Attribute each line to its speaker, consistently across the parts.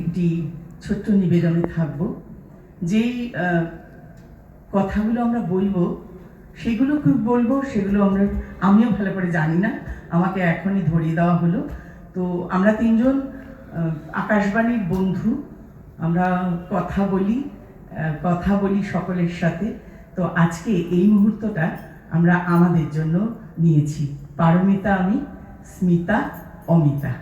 Speaker 1: একটি ছোট্ট নিবেদনে থাকব। যেই কথাগুলো আমরা বলবো সেগুলো আমিও ভালো করে জানি না, আমাকে এখনই ধরিয়ে দেওয়া হলো। তো আমরা তিনজন আকাশবাণীর বন্ধু, আমরা কথা বলি সকলের সাথে। তো আজকে এই মুহূর্তটা আমরা আমাদের জন্য নিয়েছি। পারমিতা, আমি, স্মিতা, অমিতা।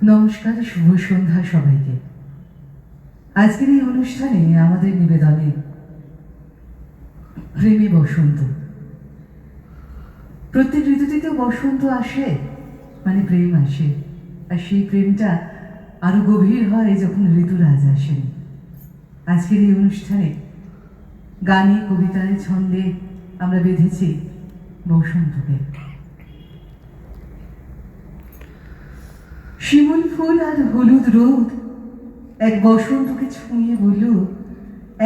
Speaker 2: নমস্কার, শুভ সন্ধ্যা সবাইকে। আজকের এই অনুষ্ঠানে আমাদের নিবেদনে প্রেমী বসন্ত। প্রত্যেক ঋতুতে বসন্ত আসে, মানে প্রেম আসে, আর সেই প্রেমটা আরো গভীর হয় যখন ঋতুরাজ আসেন। আজকের এই অনুষ্ঠানে গানে, কবিতায়, ছন্দে আমরা বেঁধেছি বসন্তকে। শিমুল ফুল আর হলুদ রোদ এক বসন্তকে ছুঁয়ে বলল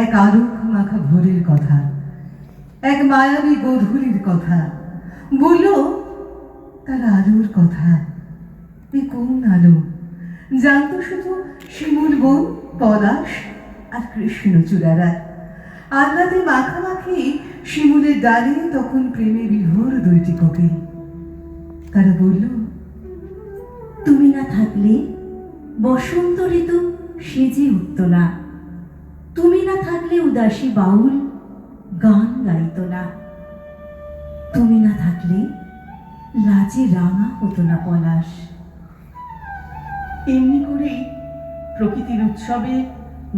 Speaker 2: এক আলোক মাখা ভোরের কথা, এক মায়াবী গোধূলির কথা, বলল তার আলোর কথা। এ কোন আলো জানতো শুধু শিমুল বন, পলাশ আর কৃষ্ণচূড়ারা। আহ্লাদে মাখামাখি শিমুলের ডালে তখন প্রেমে বিভোর দুইটি কোকিল। তারা বলল,
Speaker 3: তুমি না থাকলে বসন্ত ঋতু সেজে উঠত না, তুমি না থাকলে উদাসী বাউল গান গাইত না, তুমি না থাকলে লাজে রাঙা হতো না পলাশ।
Speaker 1: এমনি করেই প্রকৃতির উৎসবে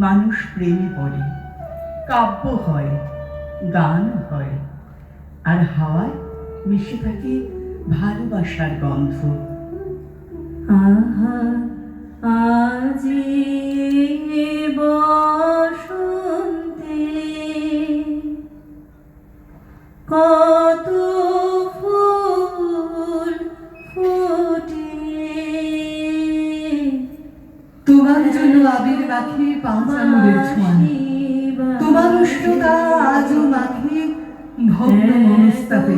Speaker 1: মানুষ প্রেমে পড়ে, কাব্য হয়, গান হয়, আর হাওয়ায় মিশে থাকে ভালোবাসার গন্ধ।
Speaker 3: আহা আজি বসন্তে কত ফুল ফোটে,
Speaker 2: তোমার জন্য আবির মাখে পাঁচ আঙুলের ছোঁয়া, তোমার উষ্ণতা আজও মাখে ভগ্ন মনস্তাপে।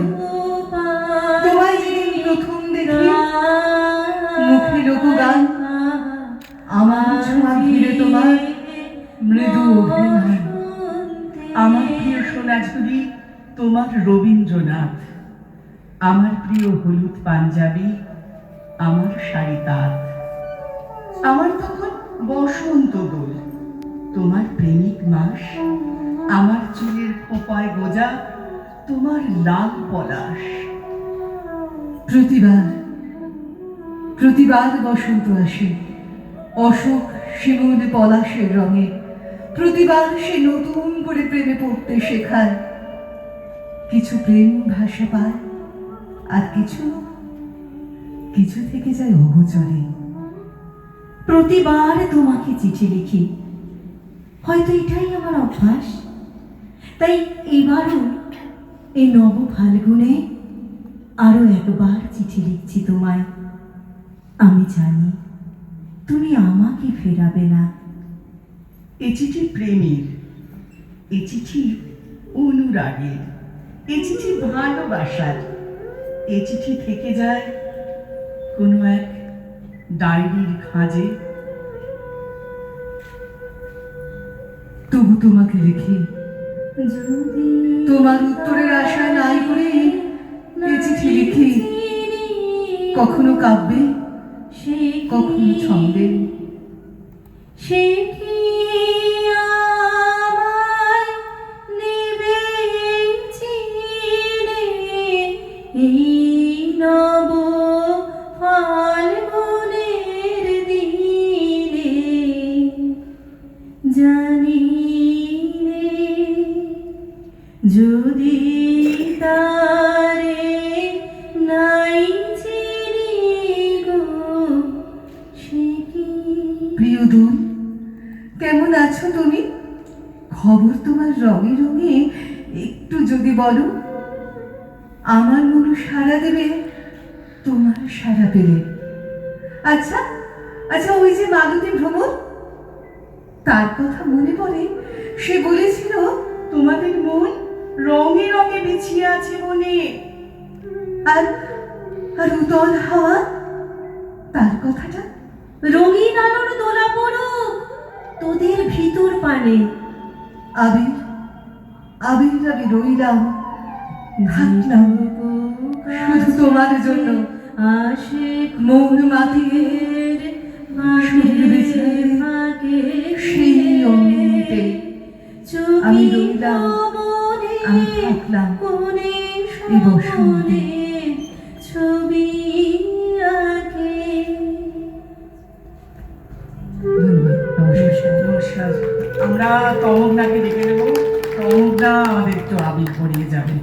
Speaker 2: তোমায় যেদিন প্রথম দেখি মুখে লোকগান, আমার ছোঁয়া ঘিরে তোমার মৃদু অভিমান।
Speaker 1: আমার প্রিয় সোনাঝুরি তোমার রবীন্দ্রনাথ, আমার প্রিয় হলুদ পাঞ্জাবি আমার শাড়ি তাঁত। আমার তখন বসন্ত দোল, তোমার প্রেমিক মাস, আমার চুলের খোঁপায় গোজা তোমার লাল পলাশ।
Speaker 2: প্রতিবার বসন্ত আসে অশোক শিমুল পলাশের রঙে। প্রতিবার সে নতুন করে প্রেমে পড়তে শেখায়। কিছু প্রেম ভাষা পায়, আর কিছু থেকে যায় অগোচরে।
Speaker 3: প্রতিবার তোমাকে চিঠি লিখি, হয়তো এটাই আমার অভ্যাস। তাই এবারও এই নব ফাল্গুনে আরো একবার চিঠি লিখছি তোমায়। আমি জানি তুমি আমাকে ফেরাবে না।
Speaker 1: এ চিঠি প্রেমের, এ চিঠি অনুরাগের, এ চিঠি ভালোবাসার, এ চিঠি থেকে যায় কোনো এক ডায়েরির খাঁজে।
Speaker 2: তবু তোমাকে লিখি,
Speaker 3: যদি
Speaker 2: তোমার উত্তরের আশা নাই করে এ চিঠি লিখি। কখনো কাব্যে, কখনো ছন্দে।
Speaker 3: সে কি আমায় নেবে চিনে এই নব ফাল্গুনের দিনে, জানি রে যদি তারে নাই চিনি গো, সে কি।
Speaker 2: প্রিয় দোল, কেমন আছো তুমি? খবর তোমার রঙে রঙে একটু যদি বলো। আমার মন সাড়া দেবে তোমার সাড়া পেলে। আচ্ছা, ওই যে মালতী ভ্রমণ, তার কথা মনে পড়ে? সে বলেছিল
Speaker 1: তোমাদের মন রঙে রঙে বিছিয়ে আছে মনে।
Speaker 2: আর উতল হাওয়া, তার কথাটা
Speaker 3: রঙিন আলোর দোলা পড়ুক তোদের ভিতর পানে।
Speaker 2: আবির আবির আমি রইলাম, থাকলাম শুধু তোমার জন্য।
Speaker 3: আসে
Speaker 2: মন মাতিয়ে সূর্য বিছায়ে সেই অন্তে আমি রইলাম, আমি থাকলাম এই বসন্তে।
Speaker 3: ছবি আঁকে।
Speaker 2: নমস্কার।
Speaker 1: নমস্কার। আমরা তমগ্নাকে ডেকে নেব, তমগ্না আমাদের একটু আবির পরিয়ে যাবে।